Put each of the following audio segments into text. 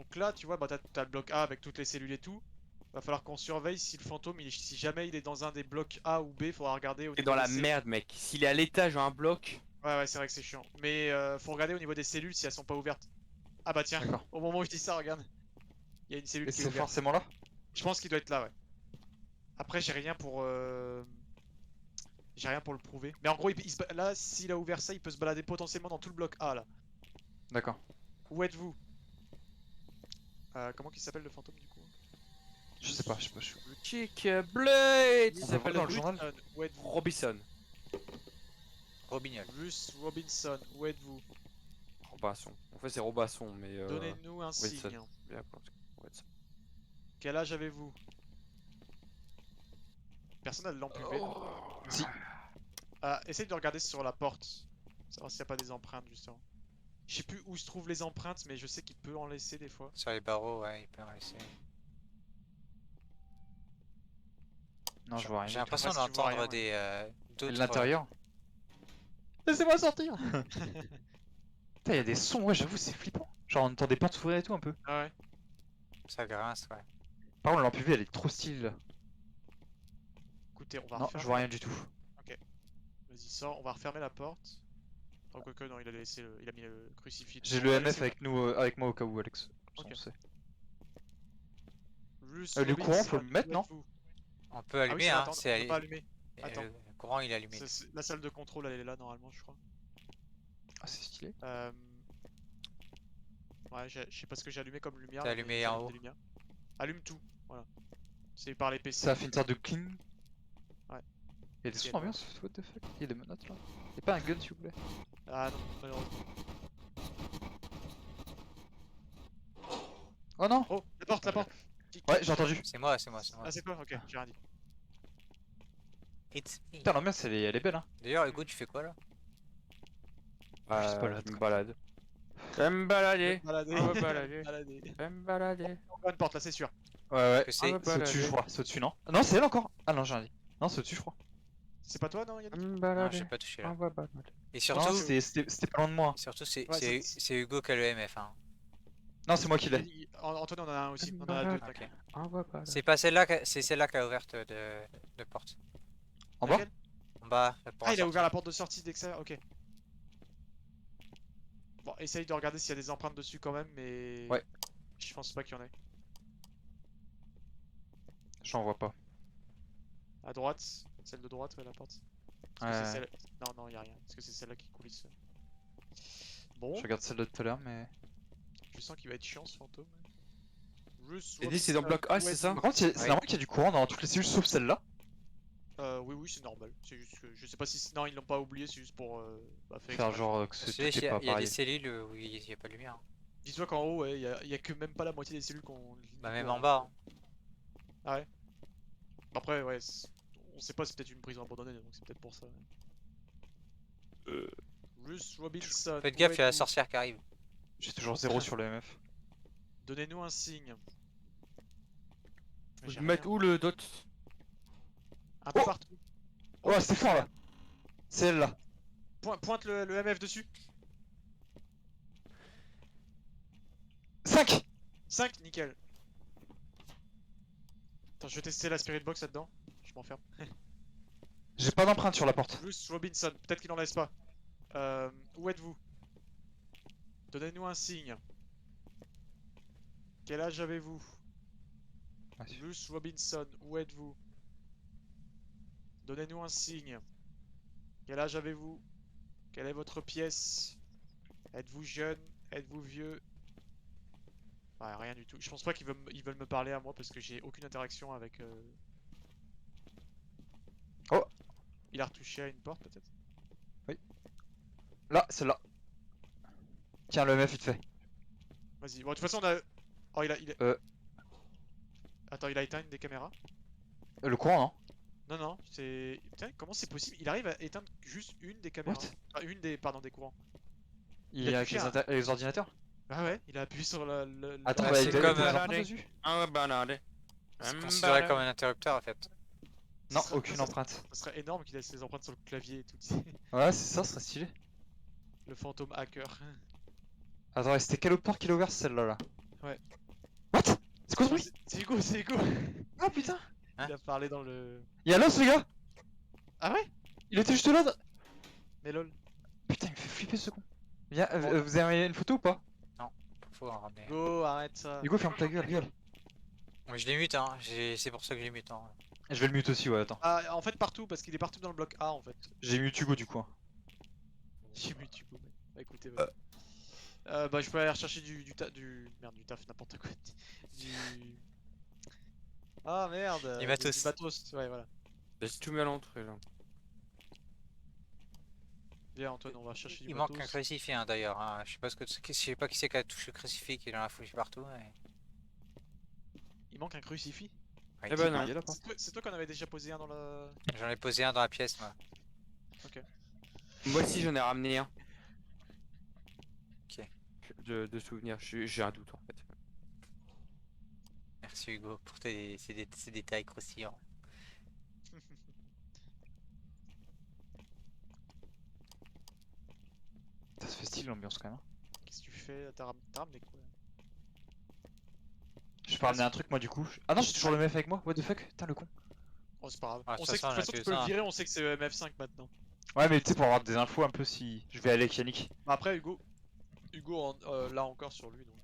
Donc là, tu vois, bah t'as le bloc A avec toutes les cellules et tout. Va falloir qu'on surveille si le fantôme, si jamais il est dans un des blocs A ou B, faudra regarder au T'es niveau dans des la cellules. merde, mec. S'il est à l'étage ou un bloc. Ouais, c'est vrai que c'est chiant. Mais faut regarder au niveau des cellules si elles sont pas ouvertes. Ah bah tiens, D'accord. au moment où je dis ça, regarde. Il y a une cellule Et qui est c'est ouverte. forcément là? Je pense qu'il doit être là, ouais. Après, j'ai rien pour... J'ai rien pour le prouver. Mais en gros, là, s'il a ouvert ça, il peut se balader potentiellement dans tout le bloc A, là. D'accord. Où êtes-vous? Comment qu'il s'appelle le fantôme, du coup? Je sais pas, je sais pas. Chick Blade. On Il va s'appelle voir dans le journal. Où êtes-vous? Robinson. Robignol. Bruce Robinson, où êtes-vous? Robinson. En fait, c'est Robinson, mais. Donnez-nous un Wilson. signe. Bien, quoi. Robinson. Quel âge avez-vous? Personne n'a de lampe UV. Si. Essaye de regarder sur la porte. Savoir s'il n'y a pas des empreintes, justement. Je sais plus où se trouvent les empreintes, mais je sais qu'il peut en laisser des fois. Sur les barreaux, ouais, il peut en laisser. Non, je vois rien. J'ai du tout. l'impression Ouais, si tu vois d'entendre rien, des. Et D'autres. l'intérieur? Laissez-moi sortir! Putain, y'a des sons, ouais, j'avoue, c'est flippant. Genre, on entend des portes s'ouvrir et tout un peu. Ah ouais. Ça grince, ouais. Par contre, la lampe UV, elle est trop stylée là. Écoutez, on va Non, refermer je vois la- rien du tout. Vas-y, sors, on va refermer la porte. Oh, quoique, non, il a laissé il a mis le crucifix. J'ai On le va MF laisser- avec nous, avec moi au cas où, Alex. Comme ça, Ok. on sait. Bruce Le courant, faut Robinson, le mettre, où non? êtes-vous? On peut Ah oui, allumer, c'est vrai, hein. attends, C'est on peut pas allumer. Attends. Le courant, il est allumé. La salle de contrôle, elle est là, normalement, je crois. Ah, c'est stylé. Ouais, je sais pas ce que j'ai allumé comme lumière. T'as là, allumé mais en j'allume haut. des lumières. Allume tout, voilà. C'est par les PC. Ça a fait une sorte de clean. Ouais. Y'a des Ok. sons d'ambiance, what the fuck? Y'a des menottes là. Y'a pas un gun s'il vous plaît? Ah non, malheureusement. Oh non! Oh, la porte, la porte! Ouais, j'ai entendu. C'est moi, c'est moi, c'est moi. Ah, c'est toi? Ok, j'ai rien dit. It's me. Putain, l'ambiance elle est belle hein. D'ailleurs, Hugo, tu fais quoi là? Je sais pas, là, Je me balade. Je vais me balader. Balader. On va balader. Balader. Je vais me balader. Bonne porte, là, c'est sûr. Ouais, ouais. Que On c'est va C'est au-dessus, je balader. crois. C'est au-dessus, non? Ah non, c'est elle encore! Ah non, j'ai rien dit. Non, c'est au-dessus, je crois. C'est pas toi, non, Yannick? Je vais me Non, balader. j'ai pas touché là. On va balader. Et Non, surtout, c'était pas loin de moi. surtout c'est Ouais, c'est- c'est- c'est Hugo qui a le MF. Hein. Non, c'est moi qui l'ai. Antoine, on en a un aussi. On en a deux, Ok. t'inquiète. On va balader. C'est pas celle-là, c'est celle-là qui a ouvert de porte. En bas? Laquelle? En bas, la porte. Ah, il a ouvert la porte de sortie d'extérieur, ok. Bon, essaye de regarder s'il y a des empreintes dessus quand même, mais... Ouais. Je pense pas qu'il y en ait. J'en vois pas. À droite, celle de droite, ouais, la porte. Est-ce que Ouais. c'est celle... Non, non, il y a rien. Est-ce que c'est celle-là qui coulisse? Bon, Je regarde celle de tout à l'heure, mais. je sens qu'il va être chiant ce fantôme. Et dit, c'est dans bloc A, c'est ça? Par contre, c'est Oui. normal qu'il y a du courant dans toutes les cellules sauf celle-là. Oui, oui, c'est normal. C'est juste que je sais pas si. Non, ils l'ont pas oublié, c'est juste pour. Faire Faire exprès. genre que Tu c'était sais, pas il y a des pareil. cellules où il y a pas de lumière. Hein. Dis-toi qu'en haut, ouais, y a que même pas la moitié des cellules qu'on. Bah, même en bas. Hein. Ah ouais. Après, ouais, on sait pas, c'est peut-être une prison abandonnée, donc c'est peut-être pour ça. Bruce Robinson. Faites où gaffe, il y a la êtes-vous? sorcière qui arrive. J'ai toujours 0 sur le MF. Donnez-nous un signe. Mais Je j'ai vais mettre rien. où le dot? Un peu Oh partout. Oh, c'était fort là! C'est elle là. Pointe le MF dessus. 5! 5, nickel. Attends, je vais tester la Spirit Box là-dedans. Je m'enferme. J'ai pas d'empreinte sur la porte. Bruce Robinson, peut-être qu'il en laisse pas. Où êtes-vous? Donnez-nous un signe. Quel âge avez-vous? Bruce Robinson, où êtes-vous? Donnez-nous un signe. Quel âge avez-vous? Quelle est votre pièce? Êtes-vous jeune? Êtes-vous vieux? Ouais, rien du tout. Je pense pas ils veulent me parler à moi parce que j'ai aucune interaction avec... Oh! Il a retouché à une porte peut-être? Là, celle-là. Tiens, le MF, vite fait. Vas-y. Bon, de toute façon, on a... Oh, il a... Attends, il a éteint une des caméras? Le courant, non? Non, non, c'est... Putain, comment c'est possible? Il arrive à éteindre juste une des caméras. What? Ah, une des... Pardon, des courants. Il Il est a avec touché les ordinateurs? Ah ouais, il a appuyé sur Attends, Ouais, bah, c'est il doit comme, y avoir des euh, empreintes dessus. On va balader. C'est considéré comme un interrupteur en fait. Non, Ça- aucune ça- empreinte. Ça serait énorme qu'il ait ses empreintes sur le clavier et tout. Ouais, c'est ça, ce serait stylé. Le fantôme hacker. Attends, et c'était quelle autre porte qu'il a ouvert? Celle-là, là. What? C'est quoi ce bruit? C'est Hugo, c'est Hugo. Ah putain! Il a parlé dans le... Y'a l'os, les gars! Ah ouais? Il était juste là! Mais lol. Putain, il me fait flipper ce con. Viens, Bon. vous avez une photo ou pas? Faut en ramener. Hugo, arrête ça. Hugo, ferme ta gueule. Moi je les mute, hein. C'est pour ça que je les mute. Hein. Je vais le mute aussi, ouais, attends. Ah, en fait partout, parce qu'il est partout dans le bloc A en fait. J'ai mute Hugo du coup. J'ai mute Hugo. Bah écoutez, vas-y. Bah je peux aller rechercher du taf, merde, du taf, n'importe quoi. Du... Ah merde. Du matos. Du matos, ouais voilà. J'ai tout mis à l'entrée là. Viens Antoine, on va chercher du Il matos. manque un crucifix hein, d'ailleurs. Hein. Je sais pas je sais pas qui c'est qui a touché le crucifix qui est dans la fouille partout. Mais... Il manque un crucifix. Ouais, Eh ben non. Il est là, quoi. C'est toi qu'on avait déjà posé un dans la... J'en ai posé un dans la pièce moi. Moi aussi j'en ai ramené un. Ok. De souvenir, j'ai un doute en fait. Merci Hugo pour ces détails croustillants. Ça se fait style l'ambiance quand même. Hein. Qu'est-ce que tu fais? T'as ramené quoi? Je peux ramener un truc moi du coup. Ah non, j'ai toujours le MF avec moi, what the fuck? Putain le con. Oh c'est pas grave. Ah, On ça sait que de sent toute la façon tu tueuse, peux le hein. virer, on sait que c'est MF5 maintenant. Ouais, mais tu sais, pour avoir des infos un peu si. Je vais aller avec Yannick. Bah, après Hugo là encore sur lui donc...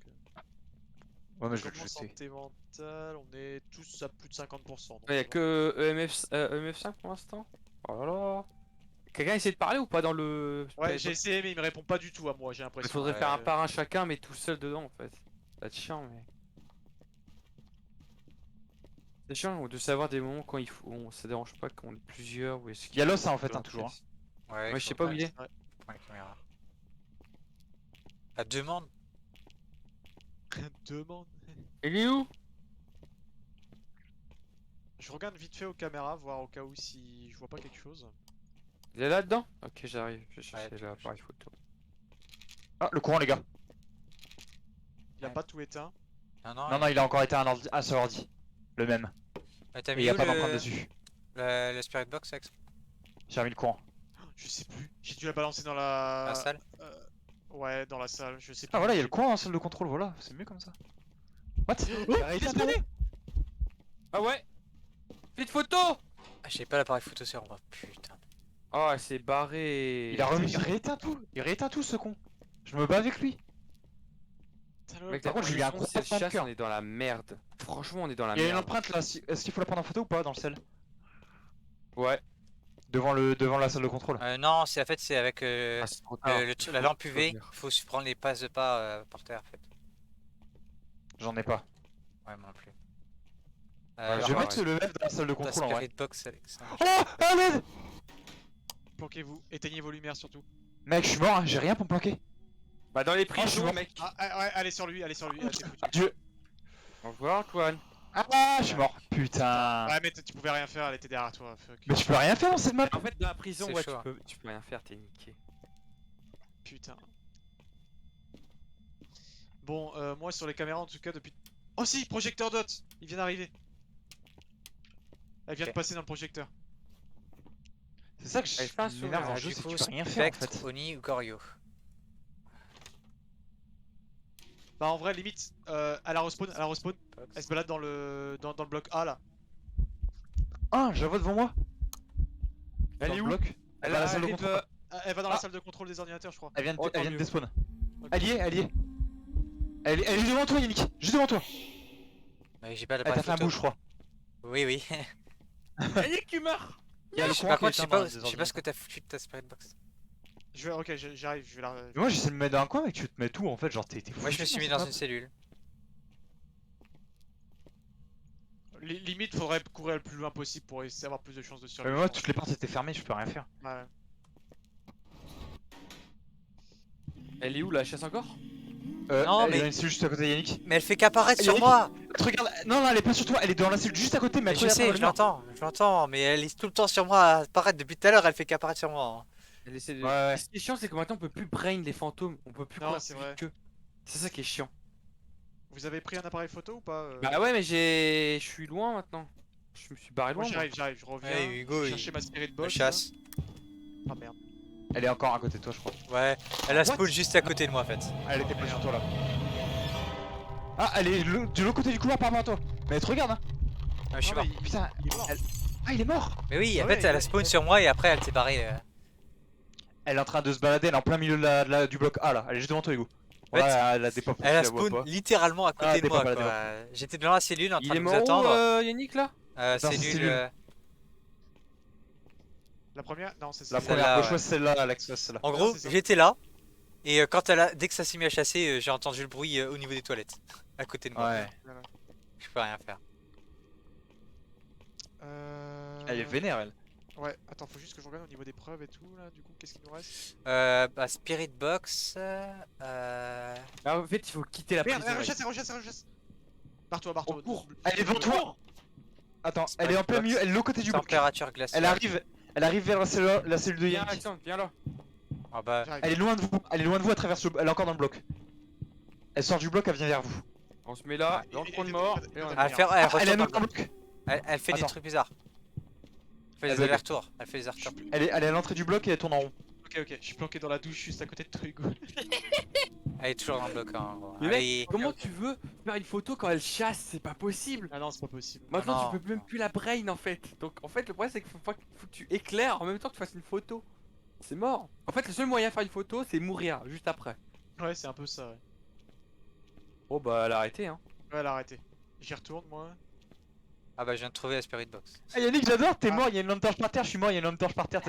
Ouais, mais je vais le Comment jeter. santé mentale, on est tous à plus de 50%. Donc Y'a ça va. que EMF5 pour l'instant. Oh là là. Quelqu'un essaie de parler ou pas dans le... Ouais, j'ai essayé mais il me répond pas du tout à moi, j'ai Il l'impression. faudrait Ouais. faire un par un chacun mais tout seul dedans en fait. Ça va être chiant mais... C'est chiant de savoir des moments quand il faut... ça dérange pas qu'on est plusieurs ou est-ce qu'il Y'a l'os en fait, hein, toujours. Hein. Ouais, Ouais, je sais pas où il est. Ouais. Prends la caméra. La demande. Demande. Il est où? Je regarde vite fait aux caméras, voir au cas où si je vois pas quelque chose. Il est là-dedans? Ok, j'arrive, je vais chercher Ouais, l'appareil photo. Ah, le courant, les gars. Il a Ouais. pas tout éteint. Non, non, il a encore été un seul ordi. Le même. T'as Et mis y a où pas d'empreinte dessus. le Spirit Box Alex? J'ai remis le courant. Je sais plus. J'ai dû la balancer dans la... La salle? Ouais, dans la salle, je sais plus. Ah voilà, y'a le courant en salle de contrôle, voilà. C'est mieux comme ça. What? Oh, Arrêtez Despané. Ah ouais? Vite photo! Ah, j'ai pas l'appareil photo sur moi, putain. Oh, elle s'est barrée. Il a remis. Il rééteint tout. Il rééteint tout ce con. Je me bats avec lui. Mec, Par contre, j'ai eu un gros cette tapement de chasse, cœur. on est dans la merde. Franchement, on est dans la Il y a une merde. empreinte là. Est-ce qu'il faut la prendre en photo ou pas dans le sel? Ouais. Devant la salle de contrôle. Non, c'est en fait c'est avec Ah, c'est trop tard. la lampe UV. dire. Faut se prendre les passes de pas par terre en fait. J'en ai pas. Ouais, moi non plus. Je vais ouais. mettre le MF dans la salle de ta contrôle en vrai. Spirit Box Alex. Oh! Ah l'aide! Planquez-vous, éteignez vos lumières surtout. Mec, je suis mort, hein, j'ai rien pour me planquer. Bah, dans les je suis prisons, mort. mec. Ouais, allez sur lui, t'es foutu. Dieu. Au revoir, Antoine. Ah, je suis mort. Putain. Ouais, mais tu pouvais rien faire, elle était derrière toi. Fuck. Mais tu peux rien faire dans cette map. En fait, dans la prison, C'est ouais, chaud, hein. tu peux rien faire, t'es niqué. Putain. Bon, moi sur les caméras en tout cas depuis... Oh si, projecteur dot. Il vient d'arriver. Elle vient Ok. de passer dans le projecteur. C'est ça que Allez, fais un je m'énerve sourire, dans le Du jeu, c'est que coup, tu peux rien faire en Spectre, fait. Oni ou Goryo. Bah en vrai limite, elle a respawn, elle se balade dans le bloc A là. Ah, je la vois devant moi. Elle Dans est le où? bloc. Elle va à la salle de arrive, contrôle. Elle va dans la Ah. salle de contrôle des ordinateurs je crois. Elle vient de, Oh, tant elle vient de mieux. despawn. Ok. Elle y est, elle y est. Elle est devant toi, Yannick. Juste devant toi. J'ai pas Elle l'appareil t'a fait un photo. bout, je crois. Oui, oui. Yannick, tu meurs! Il y a le courant Par qui contre, je est sais éteint dans pas, les je sais pas ce ordinateurs. que t'as foutu de ta Spirit Box. Ok, j'arrive, je vais la... Mais moi, j'essaie de me mettre dans un coin, mais tu te mets tout en fait. Genre, t'es fou. Moi, je me suis mis dans une cellule. Limite faudrait courir le plus loin possible pour essayer d'avoir plus de chances de survie. Mais moi, toutes les portes étaient fermées, je peux rien faire. Ouais. Elle est où, la chasse encore? Non, elle mais- est juste à côté de Yannick. Mais elle fait qu'apparaître sur Yannick, moi. Regarde, non, non, elle est pas sur toi, elle est dans la cellule juste à côté, mais Mais je sais, je l'entends, mais elle est tout le temps sur moi à apparaître depuis tout à l'heure, elle fait qu'apparaître sur moi. hein. Elle essaie de... Ouais, ouais. Ce qui est chiant, c'est que maintenant, on peut plus brain les fantômes. On peut plus Non, courir c'est plus vrai. vite qu'eux. C'est ça qui est chiant. Vous avez pris un appareil photo ou pas Bah ouais, mais je suis loin maintenant. Je me suis barré Moi loin. moi. j'arrive, je reviens. Ouais, Hugo, je vais il- chercher ma spirit Me box. chasse. là. Ah merde. Elle est encore à côté de toi, je crois. Ouais, elle a What spawn juste à côté de moi en fait. Elle était pas sur toi là. Ah, elle est de l'autre côté du couloir par rapport à toi. Mais elle te regarde, hein. Ah, je suis Non, mort. mais Putain, il est mort. Ah, il est mort. Mais oui, en Ouais, fait, elle a il- spawn sur moi et après elle s'est barrée. Elle est en train de se balader, elle est en plein milieu du bloc A là. Elle est juste devant toi, Hugo. En fait, Voilà, elle a des pop Elle a la voit spawn pas. littéralement à côté Ah, de t'es moi pas quoi. baladé, J'étais dans la cellule en Il train est de vous mort où, attendre. Yannick là? Dans sa Cellule. cellule. La première? Non, c'est La ça. première Celle-là, gauche, ouais. c'est celle-là, Alex, ouais, celle-là. En Ouais, gros, c'est ça. j'étais là et dès que ça s'est mis à chasser, j'ai entendu le bruit au niveau des toilettes, à côté de moi. Ouais. Voilà. Je peux rien faire. Elle est vénère, elle. Ouais, attends, faut juste que je regarde au niveau des preuves et tout là. Du coup, qu'est-ce qu'il nous reste? Bah, Spirit Box. Ah, en fait, il faut quitter la Merde, prison. rechasse, rechasse, rechasse. Barre-toi, barre-toi. On court. Elle est devant toi. Attends, elle est en plein milieu, elle est de l'autre côté du bloc. Température glaciale. Elle arrive vers la cellule de Viens, Yannick. Alexandre, viens là. Ah bah, J'arrive. Elle est loin de vous, elle est loin de vous, elle traverse elle est encore dans le bloc. Elle sort du bloc, elle vient vers vous. On se met là, Ah, dans le il- coin de il- mort. il- Et on il- est elle, bien. fait, elle, Elle est retourne même dans dans le le bloc. elle fait des Attends. trucs bizarres. Elle fait Elle des bug. allers-retours. Elle fait des allers-retours. Elle est à l'entrée du bloc et elle tourne en rond. Ok, je suis planqué dans la douche juste à côté de Trugo. Elle est toujours dans le bloc. Hein, en gros. Mais Elle mec, est- comment tu veux faire une photo quand elle chasse? C'est pas possible. Ah non, c'est pas possible. Maintenant, non. tu peux même plus la brain en fait. Donc, en fait, le problème, c'est qu'il faut que tu éclaires en même temps que tu fasses une photo. C'est mort. En fait, le seul moyen de faire une photo, c'est mourir juste après. Ouais, c'est un peu ça, ouais. Oh bah, elle a arrêté, hein. Ouais, elle a arrêté. J'y retourne, moi. Ah bah, je viens de trouver la Spirit Box. Ah Yannick, j'adore, t'es Ah. mort, il y a une lampe torche par terre, je suis mort, il y a une lampe torche par terre.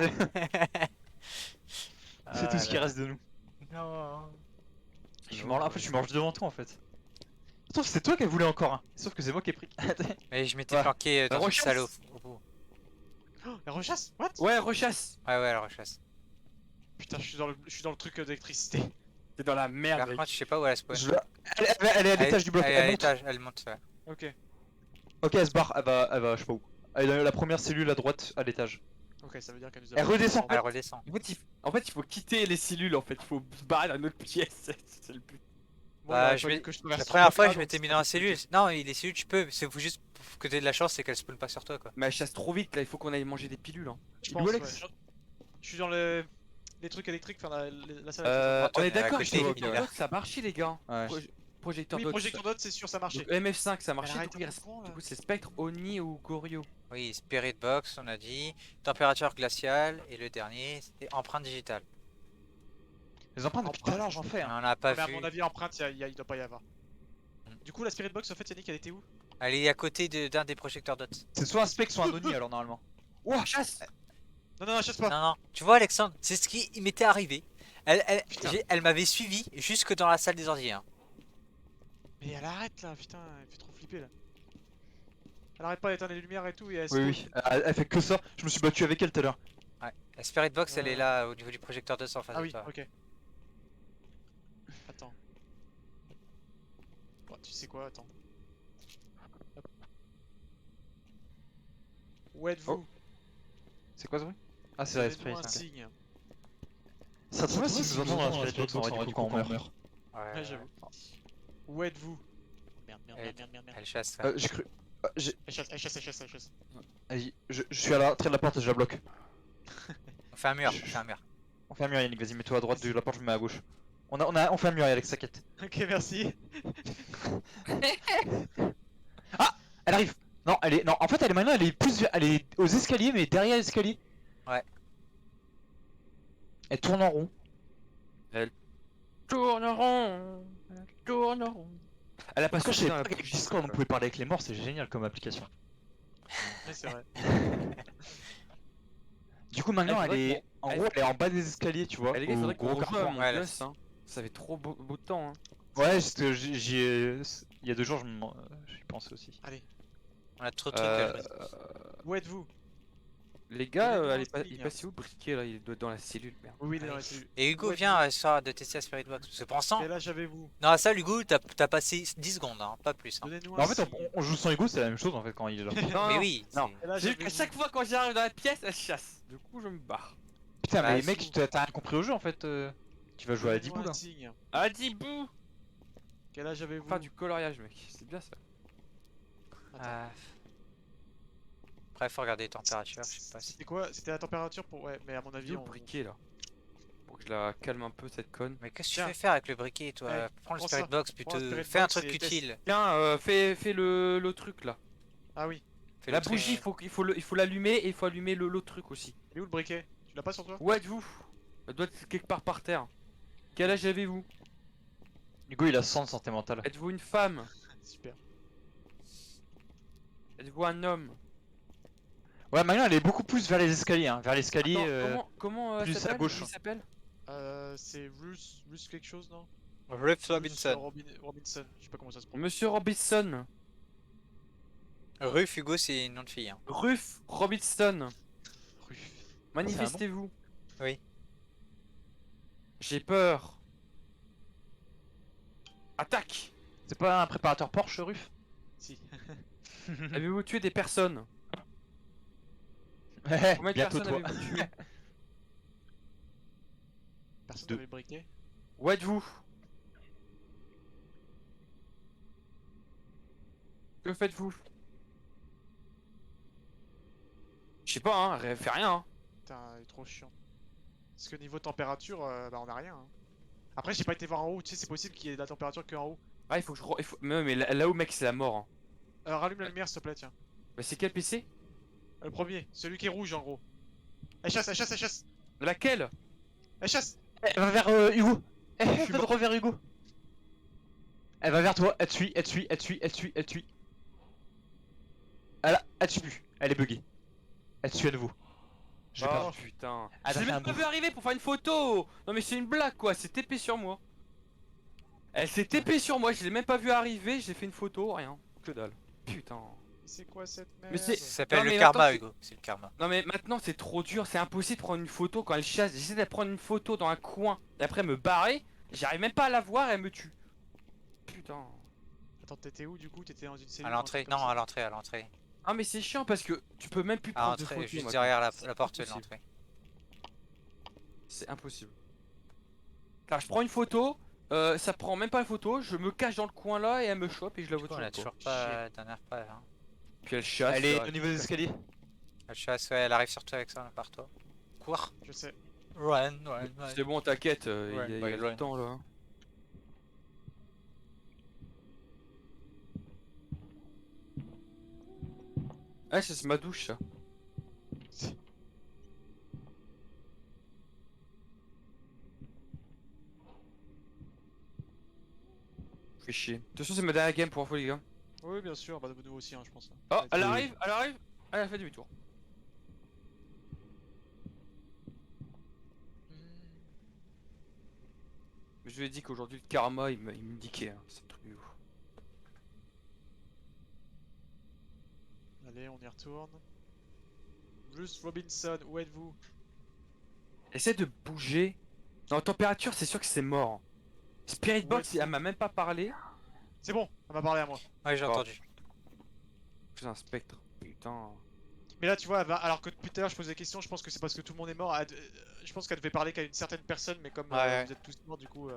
C'est Ah tout ce qui là. reste de nous. Non. Je suis mort là, en fait, je suis mort juste devant toi en fait. Sauf que c'est toi qui voulais encore un. Sauf que c'est moi qui ai pris. Mais je m'étais Ouais. planqué dans une rechasse. salle au bout. Oh, la rechasse? What? Ouais, rechasse. Ouais, elle rechasse. Putain, je suis dans le truc d'électricité. T'es dans la merde, Par mec. contre, je sais pas où elle a spawn. Elle est à l'étage du bloc, Elle est à elle monte. l'étage, elle monte. Ouais. Ok, Ok, elle se barre, elle va, je sais pas où. Elle est dans la première cellule à droite à l'étage. ok, ça veut dire qu'elle nous a. Elle redescend. Elle redescend. En fait, il faut quitter les cellules, en fait. Il faut se barrer dans une autre pièce. C'est le but. Bon, Bah, il aurait je fallu vais- que je traverse La tout première le fois, bloc, je là, m'étais donc mis c'est dans la pas cellule. possible. Non, les cellules, tu peux. C'est faut juste que t'aies de la chance, c'est qu'elle spawn pas sur toi quoi. Mais elle chasse trop vite, là. Il faut qu'on aille manger des pilules, hein. Je Il pense, est où, ouais. Alex Je suis dans les trucs électriques, enfin la salle. On est à d'accord, côté, avec il est projecteur là. dot, ça a marché, les gars. Ouais. Projecteur Oui, dot. projecteur note, c'est sûr, ça marchait. Donc, MF5, ça a marché. Elle Du coup, arrête il un reste- peu, là. du coup, c'est Spectre, Oni ou Goryo. Oui, Spirit Box, on a dit. Température glaciale. Et le dernier, c'était empreinte digitale. Les empreintes depuis tout à l'heure, j'en fais. On Hein. en a pas Mais à vu. mon avis, empreinte, il doit pas y avoir. Hmm. Du coup, la Spirit Box, en fait, Yannick, elle était où? Elle est à côté d'un des projecteurs dot. C'est soit un spec, soit un Oni alors normalement. Ouah, chasse. Non, chasse pas. Non, non. Tu vois, Alexandre, c'est ce qui il m'était arrivé. Putain. Elle m'avait suivi jusque dans la salle des ordi. Hein. Mais elle arrête là, putain, elle fait trop flipper là. Elle arrête pas d'éteindre les lumières et tout, et elle Oui, oui, elle fait que ça. Je me suis battu avec elle tout à l'heure. La Spirit Box, elle est là au niveau du projecteur dot en face Ah de oui, toi. ok. Attends. Bon, tu sais quoi, attends. Hop. Où êtes-vous? Oh. C'est quoi ce bruit? Ah, c'est la Donnez-nous spray. un ça. signe. Ça te va si nous entendons dans la Spirit Box en vrai, du coup, quand on meurt. Ouais, j'avoue. Où êtes-vous? Merde. Elle chasse. Ouais. J'ai cru. Elle chasse. Vas-y, je suis à l'entrée de la porte, je la bloque. On fait un mur, on fait un mur. On fait un mur, Yannick, vas-y, mets-toi à droite de la porte, je me mets à gauche. On fait un mur, Alex, t'inquiète. Ok, merci. Elle arrive! Non, elle est. Non, en fait, elle est maintenant, elle est plus. Elle est aux escaliers, mais derrière l'escalier. Ouais. Elle tourne en rond. Tourne rond. Tourne rond. Elle a pas Pourquoi je sauté savais dans la pas qu'avec bouche. Discord on pouvait parler avec les morts, c'est génial comme application. Ouais, c'est vrai. Du coup, maintenant, Elle elle faudrait est. En gros, elle est en bas des escaliers, tu vois. Eh, les gars, il au faudrait qu'on gros rejoue à carrefour. mon Ouais, là, gosse, hein. Ça fait trop beau de temps, hein. Ouais, parce que j'y ai. Il y a 2 jours, j'y pensais aussi. On a trop de trucs. Où êtes-vous? Les gars, Donnez-nous un il est signe. passé où le briquet là? Il doit être dans la cellule, merde. Oui, il est dans Oui. la cellule. Et Hugo, Ouais, viens, histoire de tester la Spirit Box. Parce que pour l'instant, Et là, j'avais-vous. dans la salle, Hugo, t'as passé 10 secondes, hein, pas plus. Hein. Donnez-nous Bah, un en fait, signe. on joue sans Ego, c'est la même chose en fait quand il est là. Non, Mais non. oui, non. Et là, J'ai vu qu'à j'avais-vous. chaque fois quand j'arrive dans la pièce, elle chasse. Du coup, je me barre. Putain, Bah, mais c'est mec, fou. t'as rien compris au jeu en fait. Tu vas jouer à Donnez-nous 10 bouts là. un signe. Adibou! Quel âge avez-vous? Faire du coloriage, mec. C'est bien ça. Attends. Après, faut regarder les températures, je sais pas si. C'était quoi? C'était la température pour. Ouais, mais à mon avis, Vieux on. briquet là. pour que je la calme un peu cette conne. Mais qu'est-ce que tu Tiens. fais faire avec le briquet, toi? Ouais, Prends le prends spirit ça. box Prends le plutôt. spirit Fais un box truc et teste. utile. Tiens, fais le truc là. Ah oui. Fais La le truc. bougie, il faut l'allumer et il faut allumer l'autre truc aussi. Il est où le briquet? Tu l'as pas sur toi? Où êtes-vous? Elle doit être quelque part par terre. Quel âge avez-vous? Hugo, il a 100 de santé mentale. Êtes-vous une femme? Super. Êtes-vous un homme? Ouais, Marion, elle est beaucoup plus vers les escaliers, hein. Vers l'escalier. Attends, comment plus à s'appelle? gauche. Il s'appelle? C'est Ruth quelque chose, non? Ruth Ruth, Robinson. Robinson. Je sais pas comment ça se prononce. Monsieur Robinson. Ruth Hugo, c'est une nom de fille. Hein. Ruth Robinson. Ruth. Manifestez-vous. Oui. J'ai peur. Attaque. C'est pas un préparateur Porsche, Ruf? Si. Avez-vous tué des personnes? Ouais, Combien de bientôt personnes toi. avez-vous tué? Personne Deux. n'avait le briquet? Où êtes-vous? Que faites-vous? Je sais pas, hein, fais rien. Hein. Putain, il est trop chiant. Parce que niveau température, bah on a rien. Hein. Après, j'ai pas été voir en haut. Tu sais, c'est possible qu'il y ait de la température qu'en haut. Ah, il faut que je. Mais là-haut, mec, c'est la mort. Hein. Rallume la lumière, s'il te plaît, tiens. Bah, c'est quel PC? Le premier, celui qui est rouge en gros. Elle chasse, elle chasse, elle chasse! Laquelle? Elle chasse! Elle va vers Hugo. Elle suis va mort. droit vers Hugo. Elle va vers toi, elle te suit, elle te suit, elle te suit, elle te suit, elle te suit. Elle te suit plus, elle est buggée. Elle te suit à nouveau. Je l'ai Oh perdu. putain. Elle Je a l'ai fait un même pas bout. vu arriver pour faire une photo. Non mais c'est une blague quoi, c'est TP sur moi. Elle s'est TP sur moi, je l'ai même pas vu arriver, j'ai fait une photo, rien. Que dalle. Putain. C'est quoi cette merde? Mais c'est- Ça s'appelle Non, le mais karma, attends, Hugo. C'est le karma. Non mais maintenant c'est trop dur, c'est impossible de prendre une photo quand elle chasse. J'essaie de prendre une photo dans un coin et après me barrer, j'arrive même pas à la voir et elle me tue. Putain. Attends, t'étais où du coup? T'étais dans une cellule? À un l'entrée. truc comme Non, ça à l'entrée, à l'entrée. Ah mais c'est chiant parce que tu peux même plus À prendre de l'entrée, photos. juste maintenant. derrière C'est la porte de impossible. l'entrée. C'est impossible. Car je prends une photo, ça prend même pas la photo, je me cache dans le coin là et elle me chope et je la Du vois coup, on a toujours toujours pas. pas la dernière preuve. Hein. Puis elle chasse. Elle est là. au niveau des escaliers. La chasse, ouais, elle arrive sur toi avec ça, par toi. Cours. Je sais. Run, run, run. C'est bon, t'inquiète, Ouais, il y a ouais, le loin. temps là. Ah, c'est ma douche ça. Fais chier. De toute façon, c'est ma dernière game pour info, les gars. Oui, bien sûr, bah nous aussi, hein, je pense. Oh, Ouais, elle oui. arrive, elle a fait demi-tour. Mais je lui ai dit qu'aujourd'hui, le karma, il me niquait, hein. C'est un truc de ouf. Allez, on y retourne. Bruce Robinson, où êtes-vous? Essaie de bouger. Non, température, c'est sûr que c'est mort. Spirit Ouais, Box, c'est- elle m'a même pas parlé. C'est bon, elle m'a parlé à moi. Ouais, j'ai Oh. entendu. C'est un spectre. Putain. Mais là, tu vois, alors que depuis tout à l'heure, je posais des questions, je pense que c'est parce que tout le monde est mort. Je pense qu'elle devait parler qu'à une certaine personne, mais comme Ouais. vous êtes tous morts, du coup.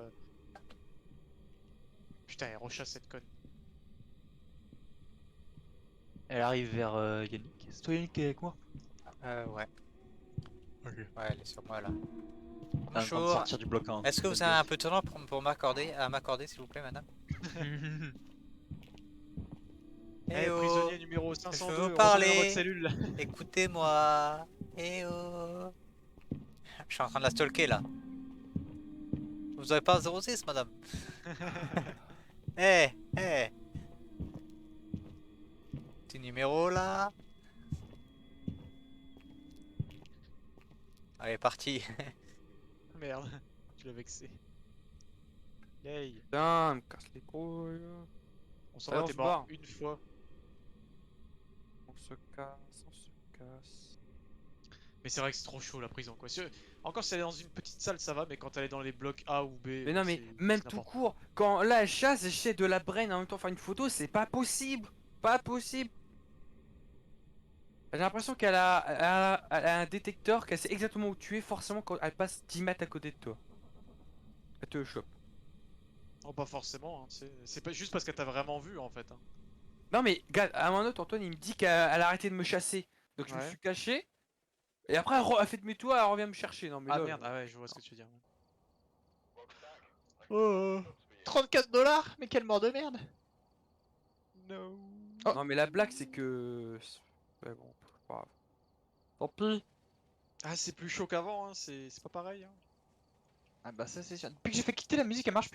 Putain, elle rechasse cette conne. Elle arrive vers Yannick. C'est toi Yannick qui est avec moi? Ouais. Ok. Ouais, elle est sur moi là. On va Bonjour. sortir du bloc 1. Est-ce que vous avez un peu de temps pour m'accorder, s'il vous plaît, madame? Eh, Eh oh, prisonnier numéro 502, vous retournez parler. dans votre cellule. écoutez-moi. Eh oh. Je suis en train de la stalker là. Vous avez pas un 06, madame? Eh, eh. Petit numéro là. Allez, parti. Merde, tu l'as vexé. Yay, Putain, elle me casse les couilles. on s'en Allez, va, on t'es se mort barre. une fois. On se casse, on se casse. Mais c'est vrai que c'est trop chaud la prison quoi. Encore si elle est dans une petite salle ça va, mais quand elle est dans les blocs A ou B. Mais non, mais c'est même tout n'importe court, quand là elle chasse, j'essaie de la brain en même temps faire une photo, c'est pas possible. Pas possible. J'ai l'impression qu'elle elle a un détecteur, qu'elle sait exactement où tu es, forcément quand elle passe 10 mètres à côté de toi. Elle te chope. Oh, pas forcément, hein, c'est pas juste parce qu'elle t'a vraiment vu en fait. Hein. Non mais, gars, à un moment donné, Antoine il me dit qu'elle a arrêté de me chasser. Donc je me Ouais. suis caché. Et après, elle fait demi-tour, elle revient me chercher. Non, mais Ah lol. merde, ah ouais, je vois ce que tu veux dire. 34 $. Mais quelle mort de merde. No. Oh. Non, mais la blague, c'est que. Ouais, bon, c'est pas grave. Tant pis. Ah, c'est plus chaud qu'avant, hein, c'est pas pareil. Hein. Ah bah ça c'est sûr. Depuis que j'ai fait quitter la musique, elle marche plus.